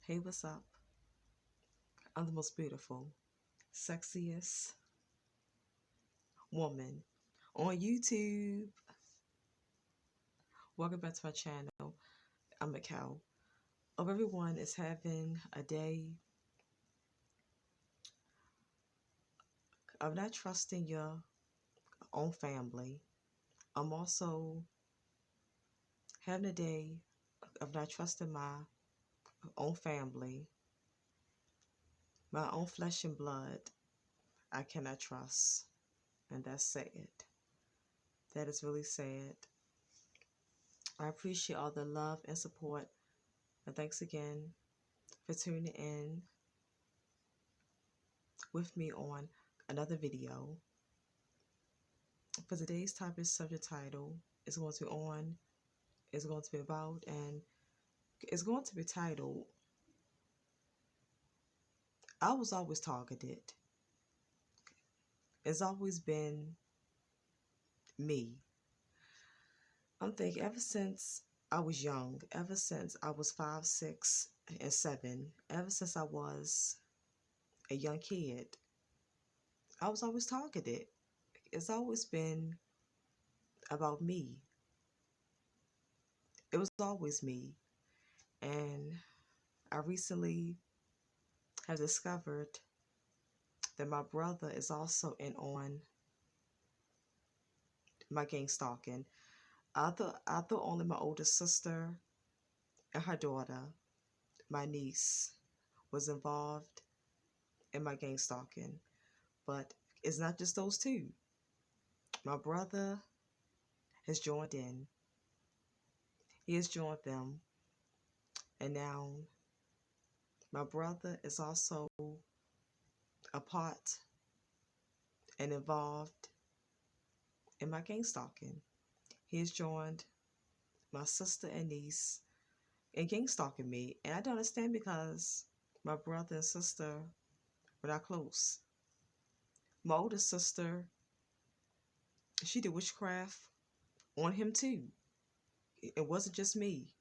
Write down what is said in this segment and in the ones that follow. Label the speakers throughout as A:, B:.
A: Hey, what's up? I'm the most beautiful, sexiest woman on YouTube. Welcome back to my channel. I'm Mikkel. Hope everyone is having a day of not trusting your own family. I'm also having a day of not trusting my own family, my own flesh and blood. I cannot trust, and that's sad. That is really sad. I appreciate all the love and support, and thanks again for tuning in with me on another video. For today's topic subject title is going to be on is going to be about and it's going to be titled I was always targeted. It's always been me. I'm thinking ever since I was young, ever since I was 5, 6, and 7, ever since I was a young kid, I was always targeted. It's always been about me. It was always me. And I recently have discovered that my brother is also in on my gang stalking. I thought only my older sister and her daughter, my niece, was involved in my gang stalking. But it's not just those two. My brother has joined in. He has joined them. And now my brother is also a part and involved in my gang stalking. He has joined my sister and niece in gang stalking me. And I don't understand because my brother and sister were not close. My older sister, she did witchcraft on him too. It wasn't just me,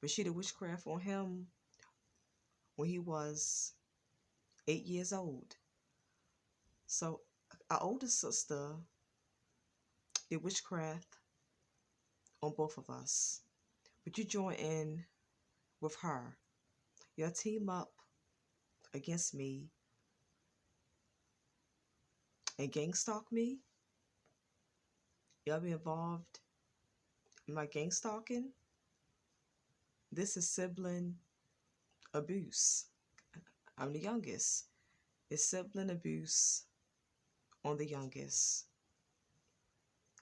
A: but she did witchcraft on him when he was 8 years old. So our older sister did witchcraft on both of us. But you join in with her. Y'all team up against me and gang stalk me. Y'all be involved in my gang stalking. This is sibling abuse. I'm the youngest. It's sibling abuse on the youngest.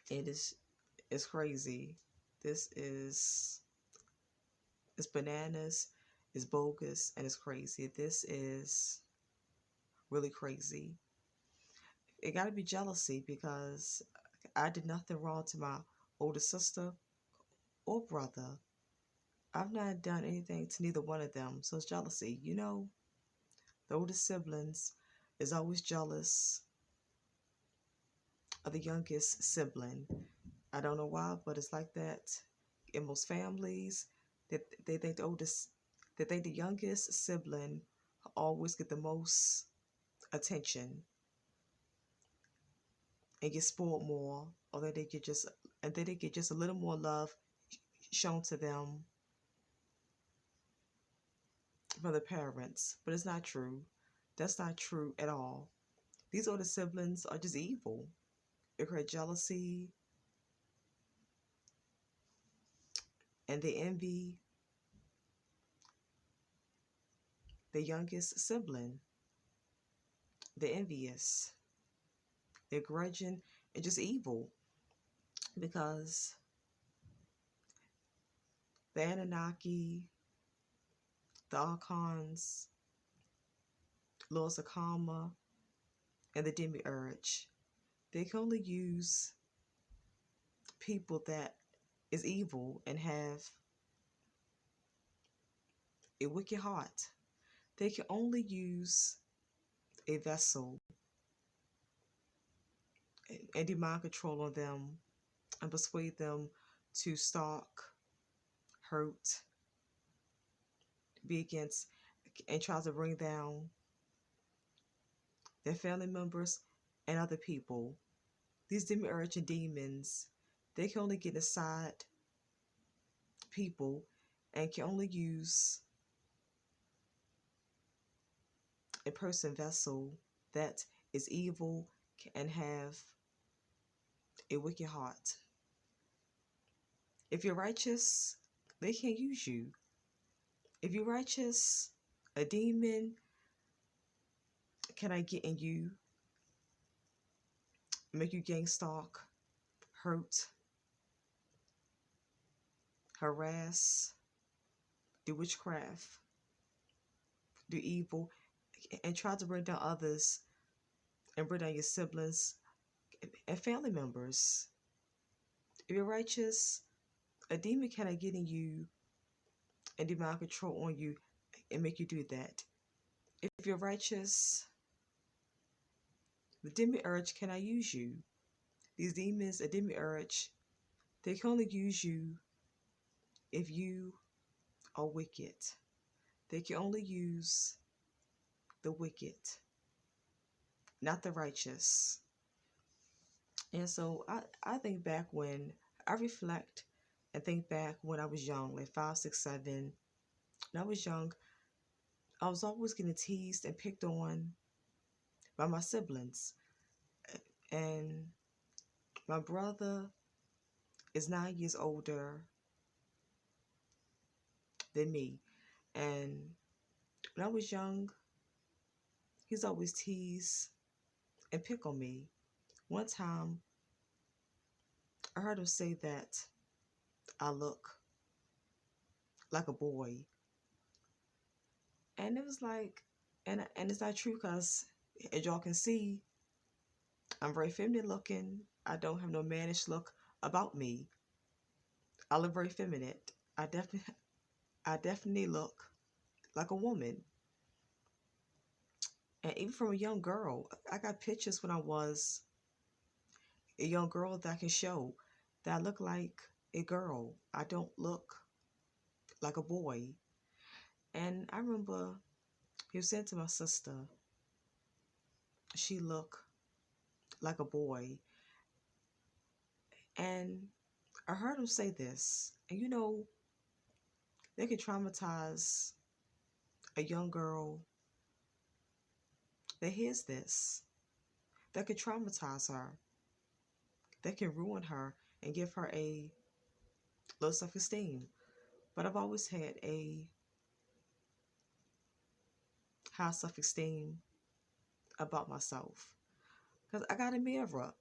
A: It is it's crazy. This is it's bananas, it's bogus, and it's crazy. This is really crazy. It gotta be jealousy because I did nothing wrong to my older sister or brother. I've not done anything to neither one of them. So it's jealousy. The older siblings is always jealous of the youngest sibling. I don't know why, but it's like that in most families. That they think the youngest sibling always get the most attention and get spoiled more, or that they get just a little more love shown to them from the parents. But it's not true. That's not true at all. These older siblings are just evil. They create jealousy and they envy the youngest sibling. They're envious. They're grudging and just evil because the Anunnaki, the Archons, laws of karma, and the demiurge, they can only use people that is evil and have a wicked heart. They can only use a vessel and demand control on them and persuade them to stalk, hurt, be against and tries to bring down their family members and other people. These demiurge and demons, they can only get inside people and can only use a person vessel that is evil and have a wicked heart. If you're righteous, they can't use you. If you're righteous, a demon cannot get in you, make you gang stalk, hurt, harass, do witchcraft, do evil, and try to bring down others and bring down your siblings and family members. If you're righteous, a demon cannot get in you and demand control on you and make you do that. If you're righteous, the demiurge cannot use you. These demons, a demiurge, they can only use you if you are wicked. They can only use the wicked, not the righteous. And so I think back when I reflect and think back when I was young, like 5, 6, 7. When I was young, I was always getting teased and picked on by my siblings. And my brother is 9 years older than me. And when I was young, he's always teased and pick on me. One time, I heard him say that I look like a boy. And it was like, and it's not true because, as y'all can see, I'm very feminine looking. I don't have no mannish look about me. I look very feminine. I definitely look like a woman. And even from a young girl, I got pictures when I was a young girl that I can show that I look like a girl. I don't look like a boy. And I remember he was saying to my sister, she looked like a boy. And I heard him say this. And you know, they can traumatize a young girl that hears this. That can traumatize her. That can ruin her and give her a low self-esteem. But I've always had a high self-esteem about myself. Because I got a mirror.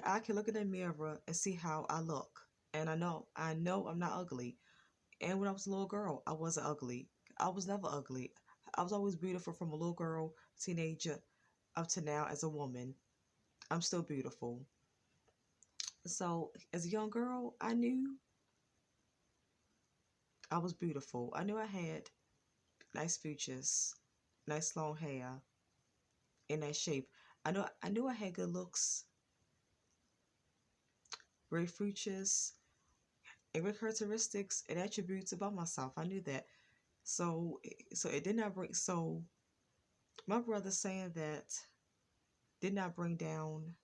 A: I can look in the mirror and see how I look. And I know I'm not ugly. And when I was a little girl, I wasn't ugly. I was never ugly. I was always beautiful from a little girl, teenager, up to now as a woman. I'm still beautiful. So as a young girl, I knew I was beautiful. I knew I had nice features, nice long hair, in that shape. I knew I had good looks, great features, and great characteristics and attributes about myself. I knew that. So it did not bring. So my brother saying that did not bring down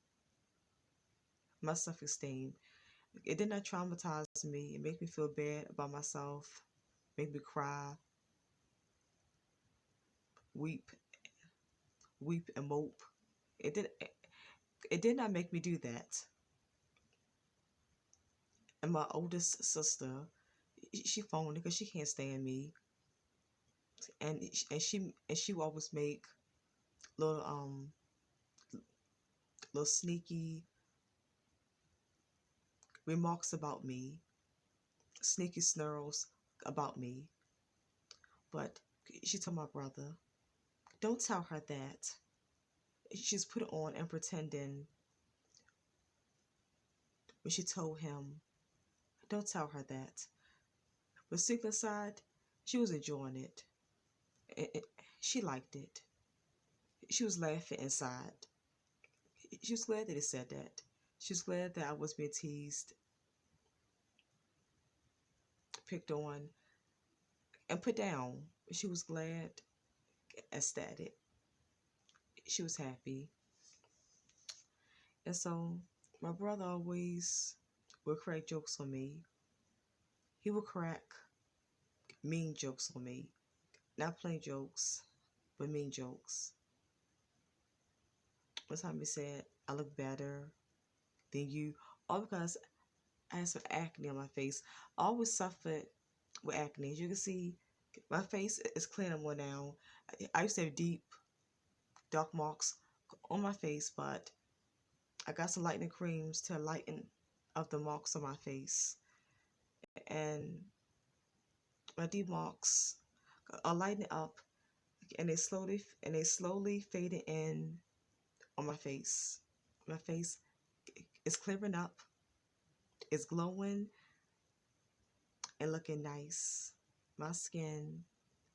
A: my self-esteem. It did not traumatize me. It made me feel bad about myself, make me cry, weep, weep and mope. It did not make me do that. And my oldest sister, she phoned because she can't stand me, and she will always make little little sneaky remarks about me, sneaky snarls about me. But she told my brother, don't tell her that. She's put it on and pretending when she told him, don't tell her that. But secret inside, she was enjoying it. She liked it. She was laughing inside. She was glad that he said that. She was glad that I was being teased, picked on, and put down. She was glad, ecstatic. She was happy. And so my brother always would crack jokes on me. He would crack mean jokes on me. Not plain jokes, but mean jokes. One time he said, I look better than you. All because I had some acne on my face. I always suffered with acne. As you can see, my face is cleaner more now. I used to have deep, dark marks on my face, but I got some lightening creams to lighten up the marks on my face. And my deep marks are lightening up, and they slowly fading in on my face. My face is clearing up, it's glowing and looking nice. My skin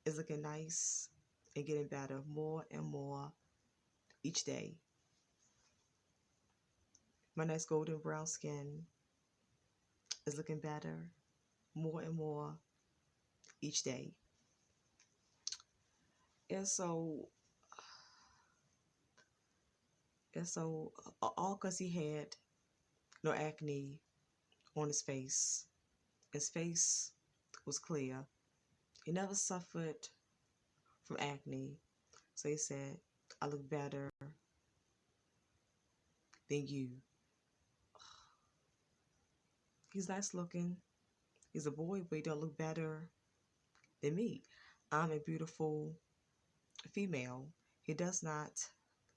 A: is looking nice and getting better more and more each day. My nice golden brown skin is looking better more and more each day. And so, all because he had no acne on his face. His face was clear. He never suffered from acne. So he said, I look better than you. He's nice looking. He's a boy, but he don't look better than me. I'm a beautiful female. He does not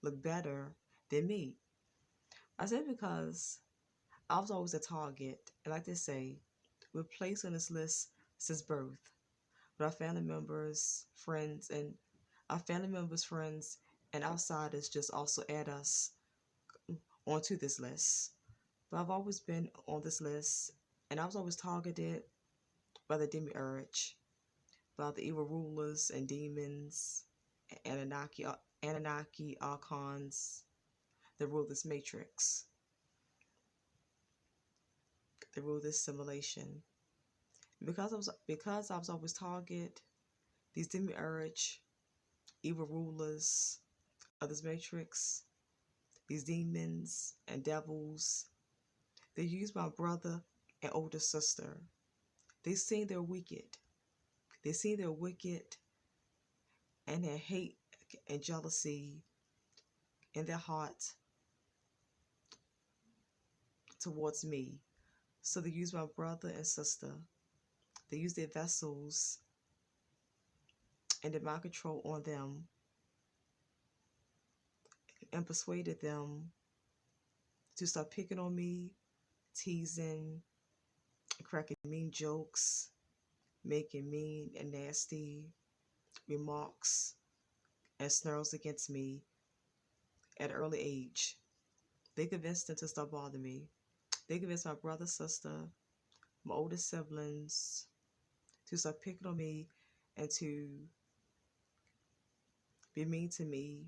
A: look better than me. I said because I was always a target. And like they say, we're placed on this list since birth. But our family members, friends, and outsiders just also add us onto this list. But I've always been on this list, and I was always targeted by the demiurge, by the evil rulers and demons, Anunnaki archons, that rule this matrix, that rule this simulation. Because I was always targeted, these demiurge, evil rulers of this matrix, these demons and devils, they use my brother and older sister. They seen they're wicked. They see they're wicked and their hate and jealousy in their heart towards me. So they use my brother and sister. They use their vessels and their mind control on them and persuaded them to start picking on me, teasing, cracking mean jokes, making mean and nasty remarks and snarls against me at an early age. They convinced them to stop bothering me. They convinced my brother, sister, my older siblings to start picking on me and to be mean to me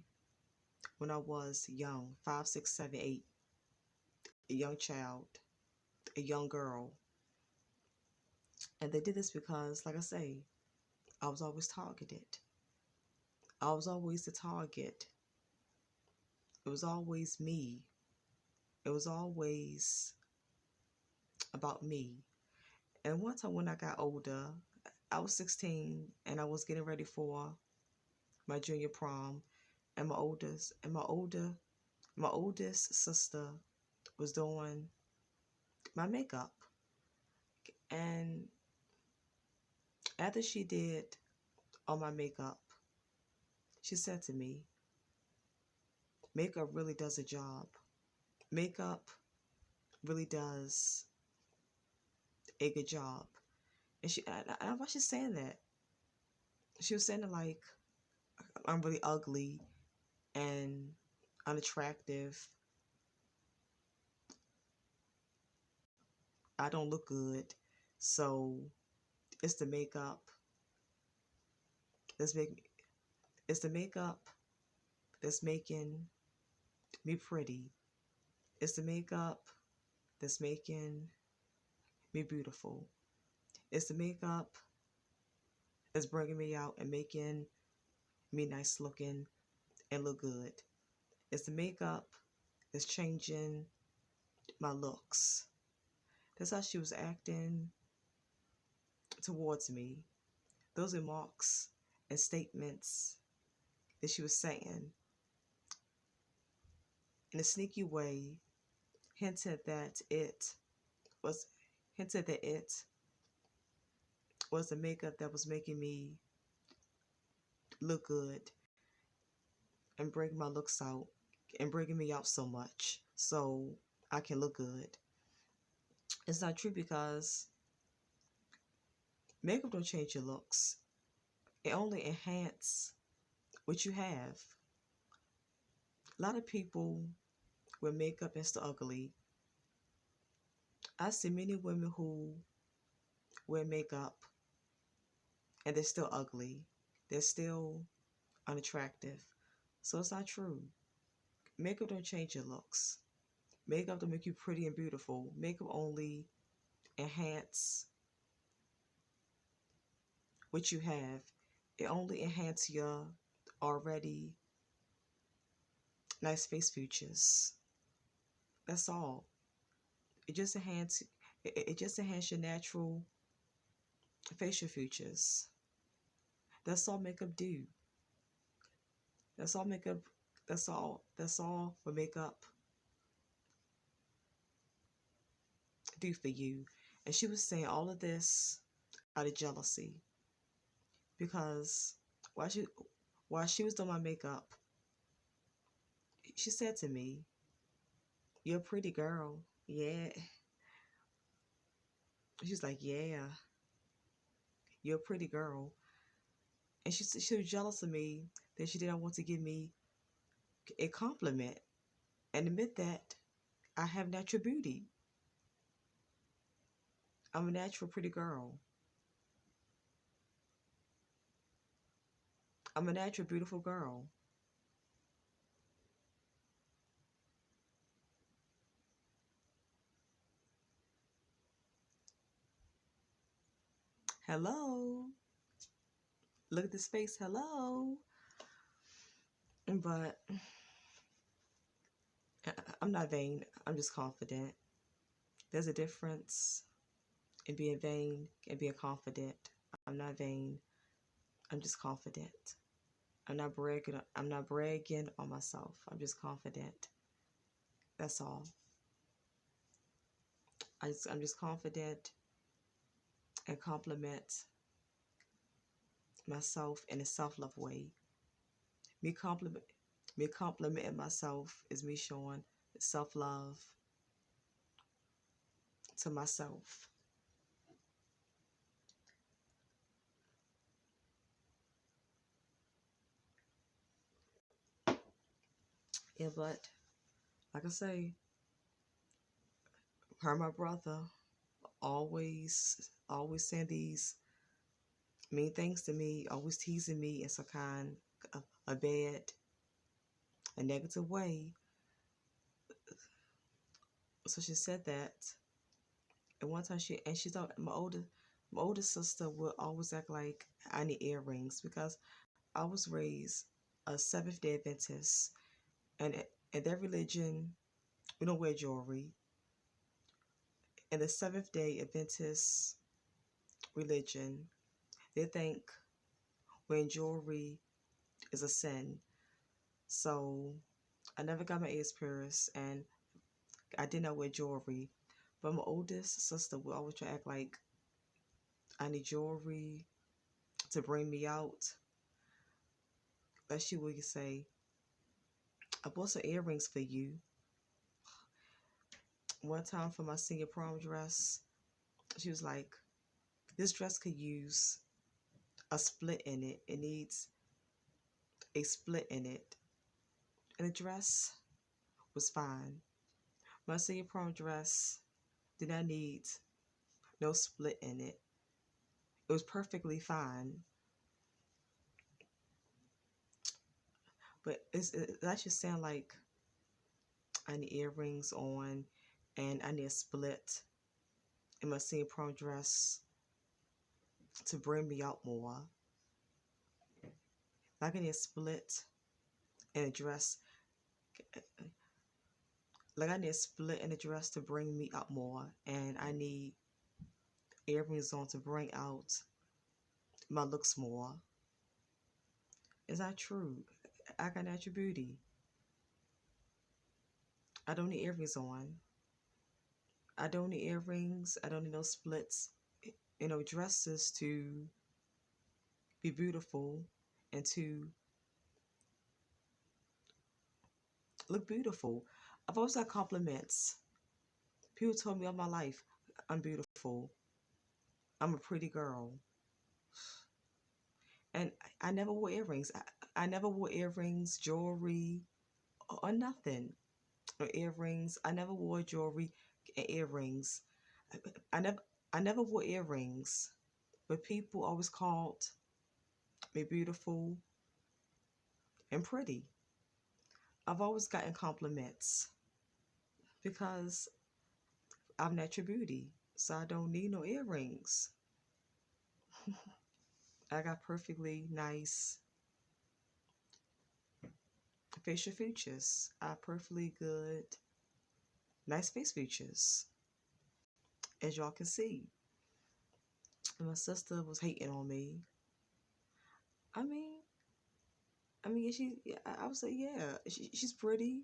A: when I was young, 5, 6, 7, 8, a young child, a young girl. And they did this because, like I say, I was always targeted. I was always the target. It was always me. It was always about me. And one time when I got older, I was 16 and I was getting ready for my junior prom, and my oldest sister was doing my makeup. And after she did all my makeup, she said to me, makeup really does a job. Makeup really does a good job. And I why she's saying that? She was saying it like I'm really ugly and unattractive. I don't look good. So it's the makeup. It's the makeup that's making me pretty. It's the makeup that's making me beautiful. It's the makeup is bringing me out and making me nice looking and look good. It's the makeup that's changing my looks. That's how she was acting towards me. Those remarks and statements that she was saying in a sneaky way hinted that it was hinted that it was the makeup that was making me look good and bring my looks out and bringing me out so much so I can look good. It's not true because makeup don't change your looks. It only enhance what you have. A lot of people wear makeup and still ugly. I see many women who wear makeup and they're still ugly. They're still unattractive. So it's not true. Makeup don't change your looks. Makeup don't make you pretty and beautiful. Makeup only enhance what you have. It only enhance your already nice face features. That's all. It just enhance it just enhance your natural facial features. That's all makeup do. That's all makeup that's all for makeup do for you. And she was saying all of this out of jealousy because while she while she was doing my makeup, she said to me, "You're a pretty girl." Yeah. She's like, "Yeah, you're a pretty girl." And she was jealous of me that she didn't want to give me a compliment and admit that I have natural beauty. I'm a natural pretty girl. I'm a natural beautiful girl. Hello. Look at this face. Hello. But I'm not vain. I'm just confident. There's a difference in being vain and being confident. I'm not vain. I'm just confident. I'm not bragging on myself. I'm just confident. That's all. I'm just confident and compliment myself in a self-love way. Me compliment Me complimenting myself is me showing self-love to myself. Yeah, but like I say, her and my brother always saying these mean things to me, always teasing me in some kind of a bad, a negative way. So she said that, and one time she thought my older sister would always act like I need earrings because I was raised a Seventh Day Adventist, and in their religion we don't wear jewelry. In the Seventh Day Adventist religion, they think wearing jewelry is a sin. So I never got my ears pierced, and I did not wear jewelry. But my oldest sister would always try to act like I need jewelry to bring me out. Like she would say, I bought some earrings for you. One time for my senior prom dress, she was like, this dress could use a split in it. It needs a split in it. And the dress was fine. My senior prom dress did not need no split in it. It was perfectly fine. But that should sound like I need earrings on and I need a split in my senior prom dress to bring me out more. Like I need a split in a dress. Like I need a split in a dress to bring me up more, and I need earrings on to bring out my looks more. Is that true? I got natural beauty. I don't need earrings on. I don't need earrings. I don't need no splits. Dresses to be beautiful and to look beautiful. I've always got compliments. People told me all my life, I'm beautiful. I'm a pretty girl. And I never wore earrings. I never wore earrings, jewelry, or nothing. Or earrings. I never wore jewelry and earrings. I never I never wore earrings. But people always called me beautiful and pretty. I've always gotten compliments because I'm natural beauty. So I don't need no earrings. I got perfectly nice facial features. I have perfectly good, nice face features, as y'all can see. And my sister was hating on me. I mean, I would say, yeah, she's pretty.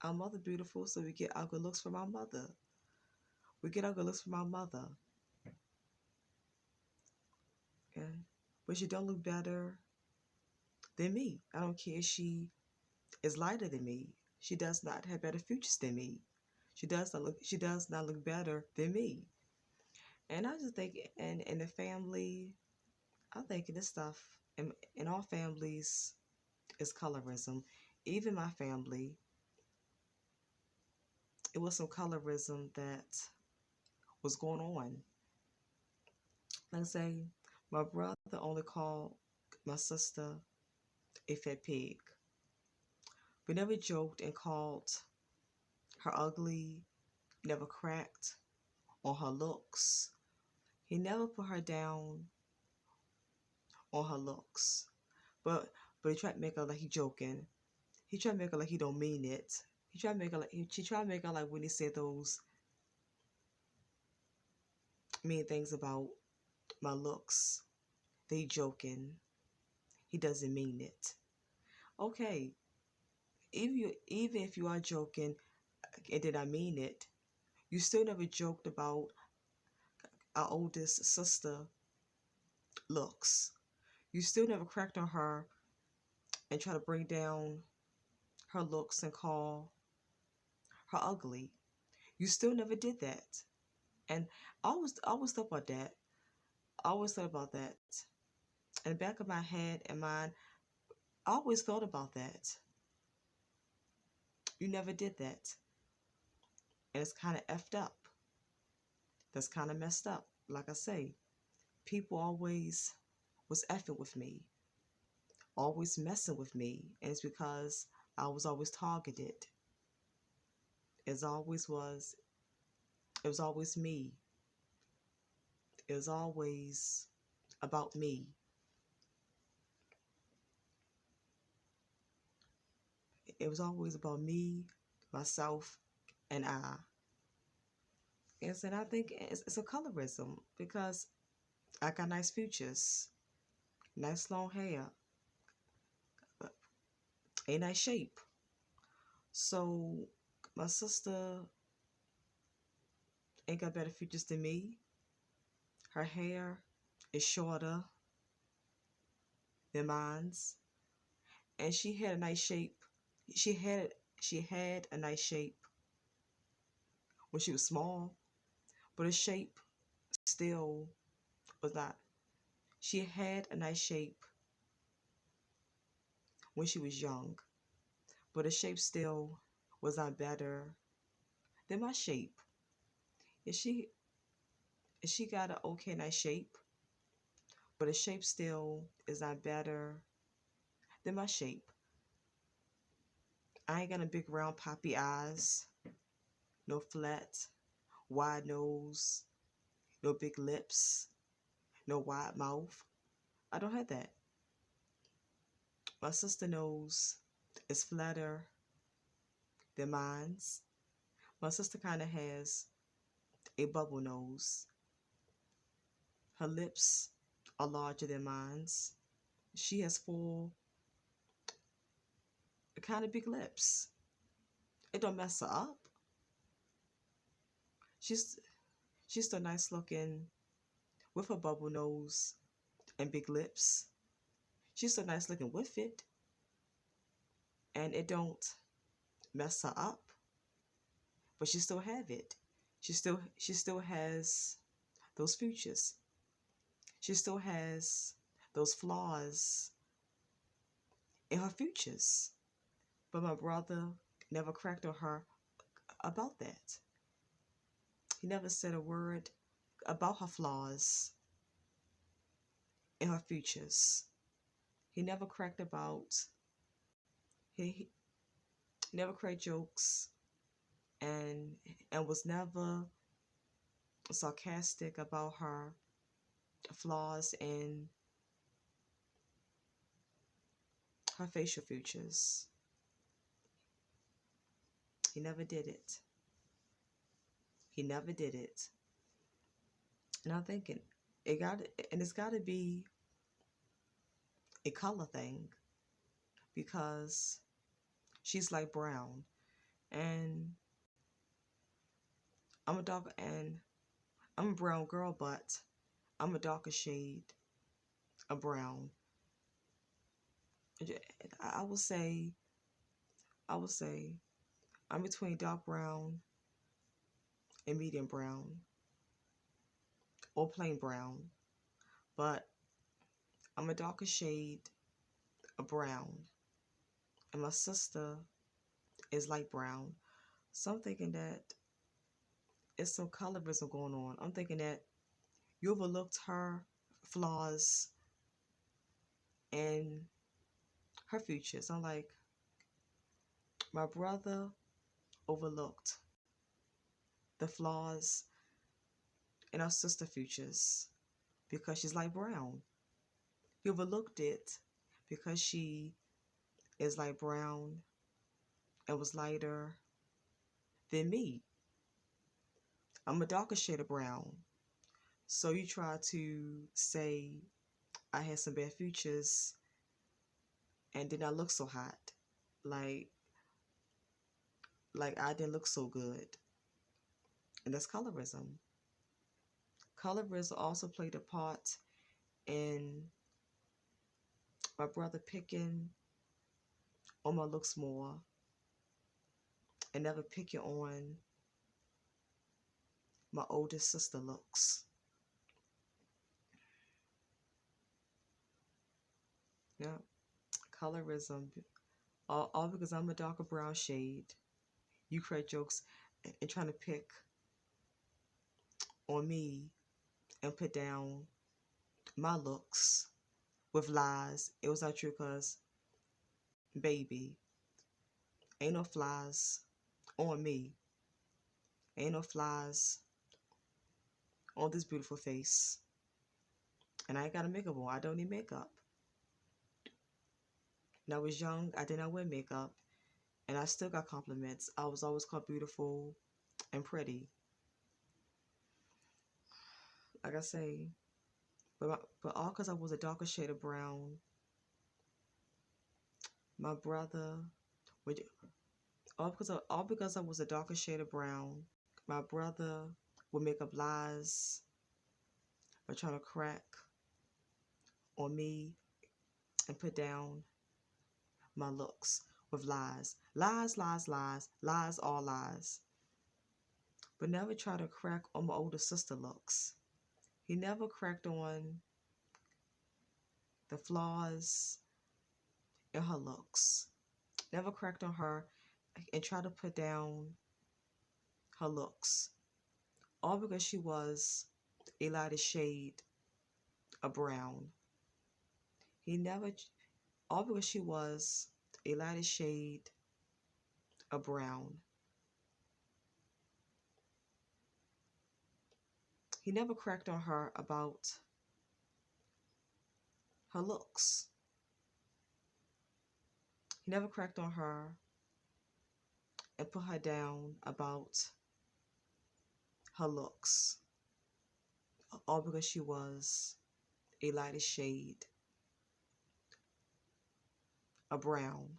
A: Our mother beautiful, so we get our good looks from our mother. We get our good looks from our mother. And, but she don't look better than me. I don't care if she is lighter than me. She does not have better features than me. She does not look better than me. And I just think in the family, I think this stuff in all families is colorism. Even my family, it was some colorism that was going on. Like I say, my brother only called my sister a fat pig. We never joked and called her ugly, never cracked on her looks. He never put her down on her looks. But he tried to make her like he joking. He tried to make her like he don't mean it. He tried to make her like she tried to make her like when he said those mean things about my looks. They joking. He doesn't mean it. Okay, even if you are joking and did I mean it, you still never joked about our oldest sister looks. You still never cracked on her and try to bring down her looks and call her ugly. You still never did that. And I always thought about that. I always thought about that. In the back of my head and mind, I always thought about that. You never did that. And it's kind of effed up. That's kind of messed up. Like I say, people always was effing with me, always messing with me. And it's because I was always targeted. It always was, it was always me. It was always about me. It was always about me, myself, and I. And I think it's a colorism because I got nice features, nice long hair, a nice shape. So my sister ain't got better features than me. Her hair is shorter than mine's, and she had a nice shape. She had a nice shape when she was small, but her shape still was not. She had a nice shape when she was young, but her shape still was not better than my shape. If she got an okay nice shape, but her shape still is not better than my shape. I ain't got a big round poppy eyes, no flat, wide nose, no big lips, no wide mouth. I don't have that. My sister nose is flatter than mine's. My sister kind of has a bubble nose. Her lips are larger than mine's. She has full, kind of big lips. It don't mess her up. She's she's still nice looking with her bubble nose and big lips. She's still nice looking with it, and it don't mess her up. But she still have it. She still has those features. She still has those flaws in her features. But my brother never cracked on her about that. He never said a word about her flaws in her features. He never cracked about, he never cracked jokes and was never sarcastic about her flaws in her facial features. He never did it. He never did it. And I'm thinking, it's got to be a color thing because she's like brown, and I'm a brown girl, but I'm a darker shade of brown. I would say I would say I'm between dark brown and medium brown or plain brown, but I'm a darker shade of brown, and my sister is light brown. So I'm thinking that it's some colorism going on. I'm thinking that you overlooked her flaws and her features. I'm like, my brother overlooked the flaws in our sister features because she's light brown. He overlooked it because she is light brown and was lighter than me. I'm a darker shade of brown. So you try to say I had some bad features and did not look so hot. Like I didn't look so good. And that's colorism. Colorism also played a part in my brother picking on my looks more and never picking on my oldest sister looks. Yeah, colorism. All because I'm a darker brown shade. You create jokes and trying to pick on me and put down my looks with lies. It was not true because, baby, ain't no flies on me. Ain't no flies on this beautiful face. And I ain't got a makeup on. I don't need makeup. When I was young, I did not wear makeup. And I still got compliments. I was always called beautiful and pretty. Like I say, but all because I was a darker shade of brown, my brother would all because I was a darker shade of brown, my brother would make up lies by trying to crack on me and put down my looks with lies. Lies, lies, lies, lies, all lies. But never try to crack on my older sister looks. He never cracked on the flaws in her looks. Never cracked on her and tried to put down her looks. All because she was a lighter shade of brown. He never, all because she was a lighter shade of brown. He never cracked on her about her looks. He never cracked on her and put her down about her looks, all because she was a lighter shade, a brown.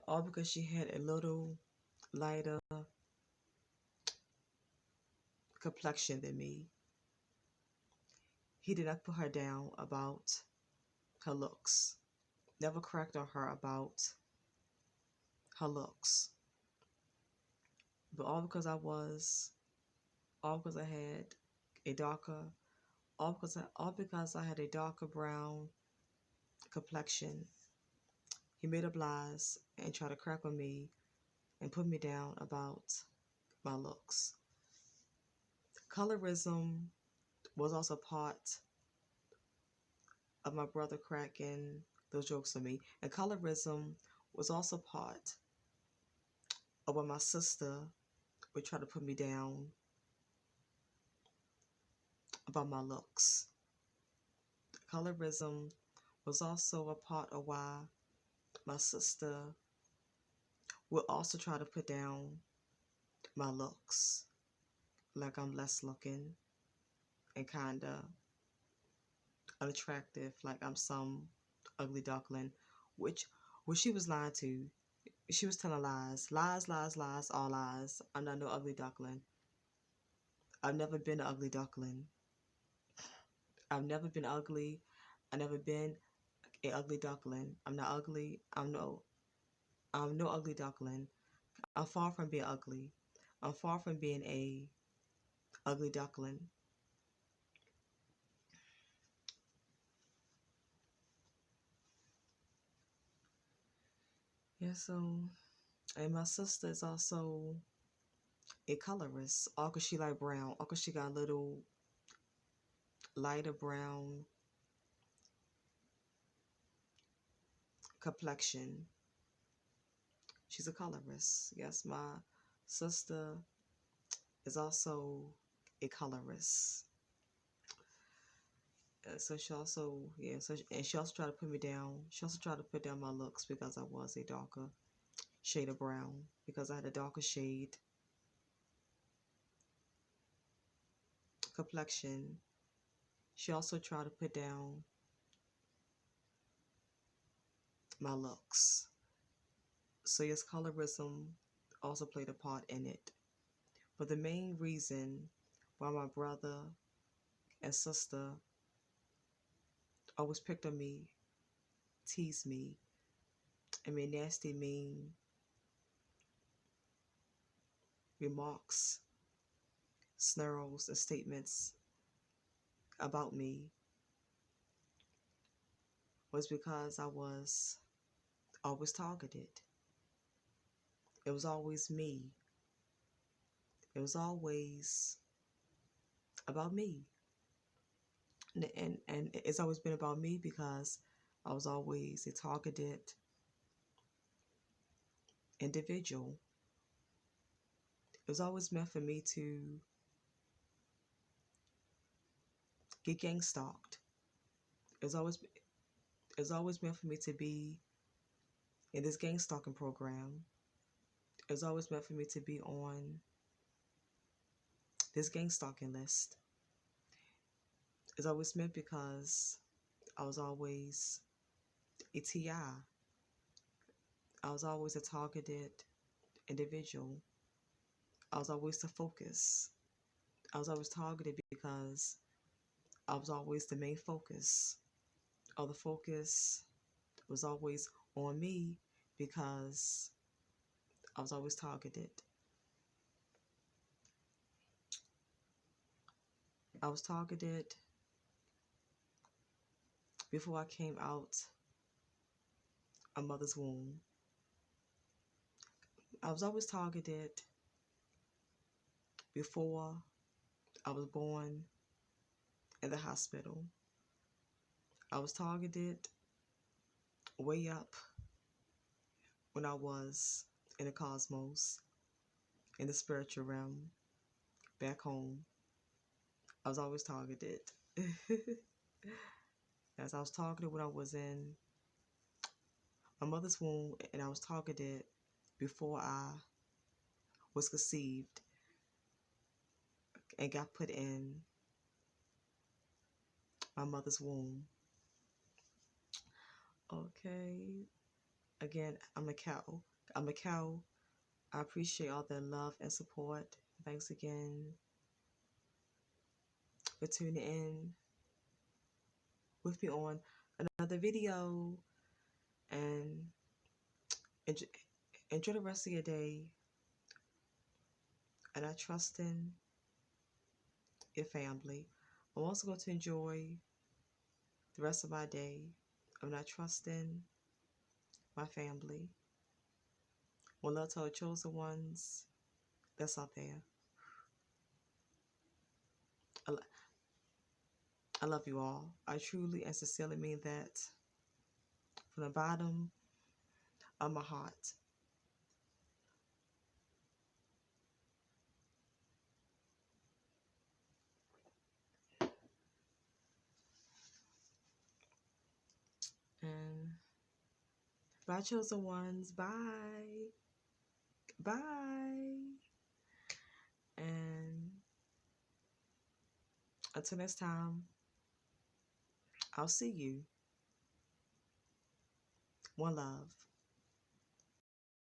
A: All because she had a little lighter complexion than me. He did not put her down about her looks. Never cracked on her about her looks. But all because I had a darker, all because I had a darker brown complexion. He made up lies and tried to crack on me and put me down about my looks. Colorism was also part of my brother cracking those jokes on me. And colorism was also part of when my sister would try to put me down about my looks. Colorism was also a part of why my sister would also try to put down my looks. Like I'm less looking and kinda unattractive, like I'm some ugly duckling, which she was lying to. She was telling lies. Lies, lies, lies, all lies. I'm not no ugly duckling. I've never been an ugly duckling. I've never been ugly. I've never been an ugly duckling. I'm not ugly. I'm no ugly duckling. I'm far from being ugly. I'm far from being a ugly duckling. Yeah, so and my sister is also a colorist. All cause she like brown. All cause she got a little lighter brown complexion. She's a colorist. Yes, my sister is also a colorist. So she also, yeah, and she also tried to put me down. She also tried to put down my looks because I was a darker shade of brown, because I had a darker shade complexion. She also tried to put down my looks. So yes, colorism also played a part in it. But the main reason why my brother and sister always picked on me, teased me, and made nasty, mean remarks, snarls, and statements about me was because I was always targeted. It was always me. It was always about me. And it's always been about me because I was always a targeted individual. It was always meant for me to get gang stalked. It was always meant for me to be in this gang stalking program. It was always meant for me to be on this gang stalking list. It's always meant because I was always a TI. I was always a targeted individual. I was always the focus. I was always targeted because I was always the main focus. Or the focus was always on me because I was always targeted. I was targeted before I came out a mother's womb. I was always targeted before I was born in the hospital. I was targeted way up when I was in the cosmos, in the spiritual realm, back home. I was always targeted. As I was targeted when I was in my mother's womb, and I was targeted before I was conceived and got put in my mother's womb. Okay. Again, I'm a cow. I'm a cow. I appreciate all the love and support. Thanks again for tuning in with me on another video. And enjoy, enjoy the rest of your day. And I trust in your family. I'm also going to enjoy the rest of my day. I'm not trusting my family. One love to all the chosen ones that's out there. I, I love you all. I truly and sincerely mean that from the bottom of my heart. And bye, chosen ones. Bye. Bye. And until next time, I'll see you. One love.